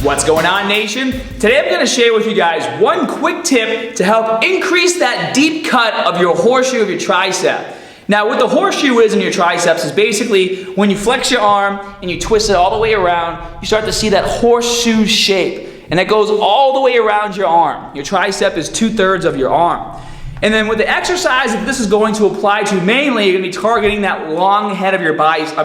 What's going on, nation? Today I'm going to share with you guys one quick tip to help increase that deep cut of your horseshoe of your tricep. Now, what the horseshoe is in your triceps is basically when you flex your arm and you twist it all the way around, you start to see that horseshoe shape, and it goes all the way around your arm. Your tricep is 2/3 of your arm. And then with the exercise that this is going to apply to, mainly you're going to be targeting that long head of your tricep,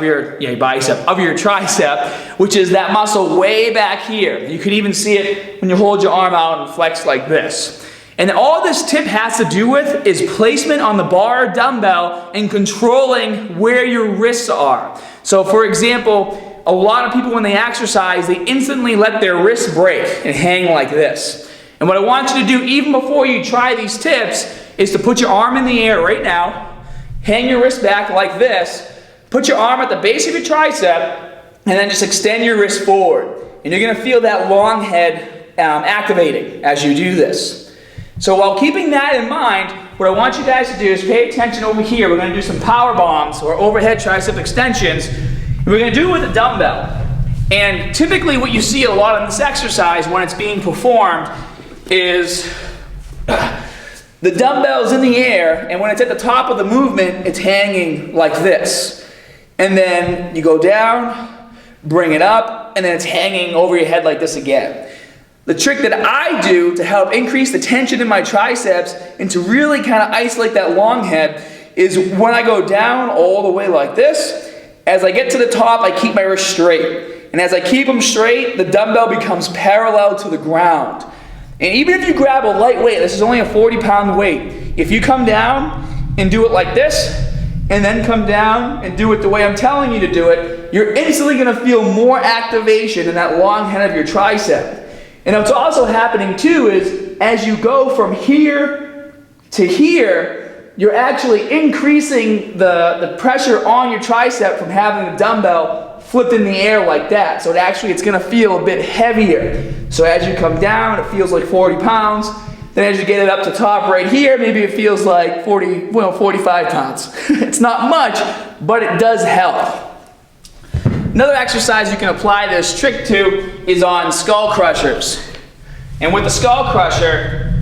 which is that muscle way back here. You can even see it when you hold your arm out and flex like this. And all this tip has to do with is placement on the bar or dumbbell and controlling where your wrists are. So for example, a lot of people when they exercise, they instantly let their wrists break and hang like this. And what I want you to do even before you try these tips is to put your arm in the air right now, hang your wrist back like this, put your arm at the base of your tricep, and then just extend your wrist forward. And you're going to feel that long head activating as you do this. So while keeping that in mind, what I want you guys to do is pay attention over here. We're going to do some power bombs or overhead tricep extensions. We're going to do it with a dumbbell. And typically what you see a lot in this exercise when it's being performed is the dumbbell's in the air, and when it's at the top of the movement, it's hanging like this. And then you go down, bring it up, and then it's hanging over your head like this again. The trick that I do to help increase the tension in my triceps and to really kind of isolate that long head is when I go down all the way like this, as I get to the top, I keep my wrists straight. And as I keep them straight, the dumbbell becomes parallel to the ground. And even if you grab a light weight, this is only a 40-pound weight, if you come down and do it like this, and then come down and do it the way I'm telling you to do it, you're instantly going to feel more activation in that long head of your tricep. And what's also happening too is as you go from here to here, you're actually increasing the pressure on your tricep from having the dumbbell flipped in the air like that. So it's going to feel a bit heavier. So as you come down, it feels like 40 pounds. Then as you get it up to top right here, maybe it feels like 45 pounds. It's not much, but it does help. Another exercise you can apply this trick to is on skull crushers. And with the skull crusher,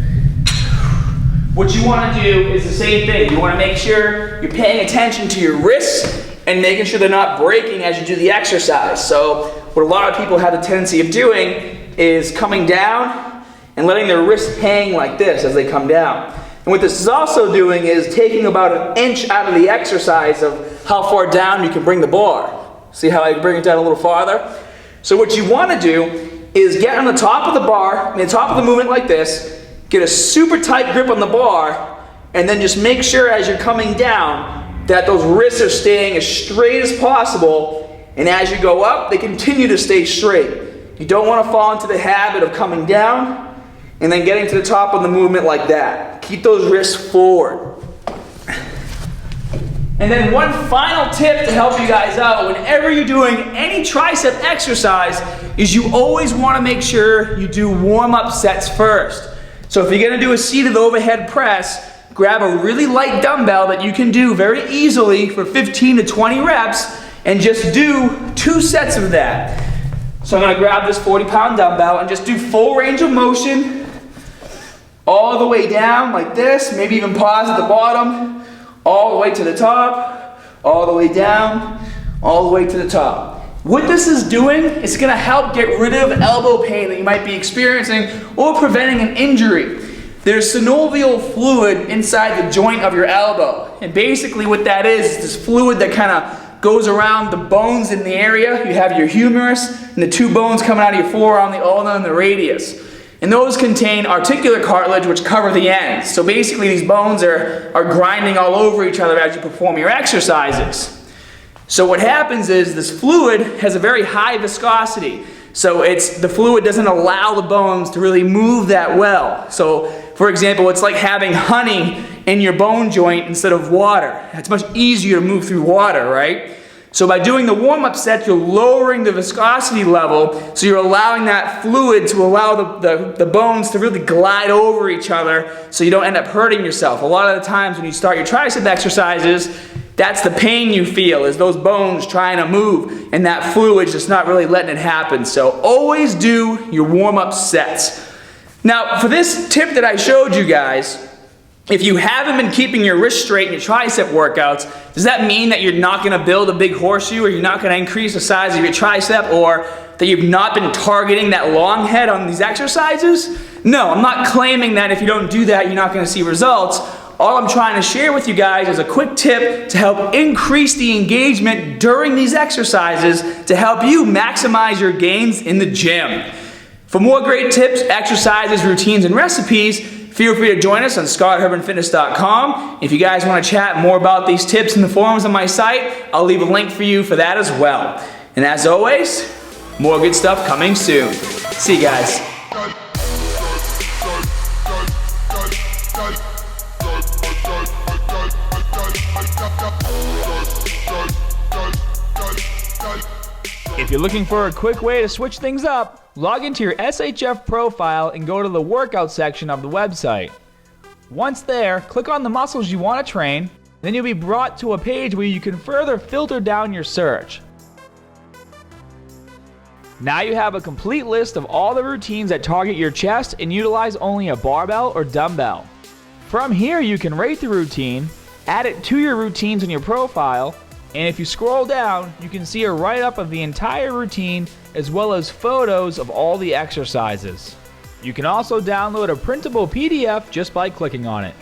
what you want to do is the same thing. You want to make sure you're paying attention to your wrists and making sure they're not breaking as you do the exercise. So what a lot of people have the tendency of doing is coming down and letting their wrists hang like this as they come down. And what this is also doing is taking about an inch out of the exercise of how far down you can bring the bar. See how I bring it down a little farther? So what you want to do is get on the top of the bar, on the top of the movement like this, get a super tight grip on the bar, and then just make sure as you're coming down that those wrists are staying as straight as possible, and as you go up, they continue to stay straight. You don't want to fall into the habit of coming down and then getting to the top of the movement like that. Keep those wrists forward. And then one final tip to help you guys out whenever you're doing any tricep exercise is you always want to make sure you do warm-up sets first. So if you're going to do a seated overhead press, grab a really light dumbbell that you can do very easily for 15 to 20 reps and just do 2 sets of that. So I'm going to grab this 40-pound dumbbell and just do full range of motion all the way down like this, maybe even pause at the bottom, all the way to the top, all the way down, all the way to the top. What this is doing is going to help get rid of elbow pain that you might be experiencing or preventing an injury. There's synovial fluid inside the joint of your elbow. And basically what that is this fluid that kind of goes around the bones in the area. You have your humerus and the 2 bones coming out of your forearm, the ulna and the radius. And those contain articular cartilage which cover the ends. So basically these bones are grinding all over each other as you perform your exercises. So what happens is this fluid has a very high viscosity. So the fluid doesn't allow the bones to really move that well. So for example, it's like having honey in your bone joint instead of water. It's much easier to move through water, right? So by doing the warm-up set, you're lowering the viscosity level, so you're allowing that fluid to allow the bones to really glide over each other so you don't end up hurting yourself. A lot of the times when you start your tricep exercises, That's the pain you feel, is those bones trying to move and that fluid's just not really letting it happen. So always do your warm-up sets. Now, for this tip that I showed you guys, if you haven't been keeping your wrist straight in your tricep workouts, does that mean that you're not going to build a big horseshoe, or you're not going to increase the size of your tricep, or that you've not been targeting that long head on these exercises? No, I'm not claiming that if you don't do that, you're not going to see results. All I'm trying to share with you guys is a quick tip to help increase the engagement during these exercises to help you maximize your gains in the gym. For more great tips, exercises, routines, and recipes, feel free to join us on scotthermanfitness.com. If you guys want to chat more about these tips in the forums on my site, I'll leave a link for you for that as well. And as always, more good stuff coming soon. See you guys. If you're looking for a quick way to switch things up, log into your SHF profile and go to the workout section of the website. Once there, click on the muscles you want to train, then you'll be brought to a page where you can further filter down your search. Now you have a complete list of all the routines that target your chest and utilize only a barbell or dumbbell. From here you can rate the routine, add it to your routines in your profile, and if you scroll down, you can see a write-up of the entire routine as well as photos of all the exercises. You can also download a printable PDF just by clicking on it.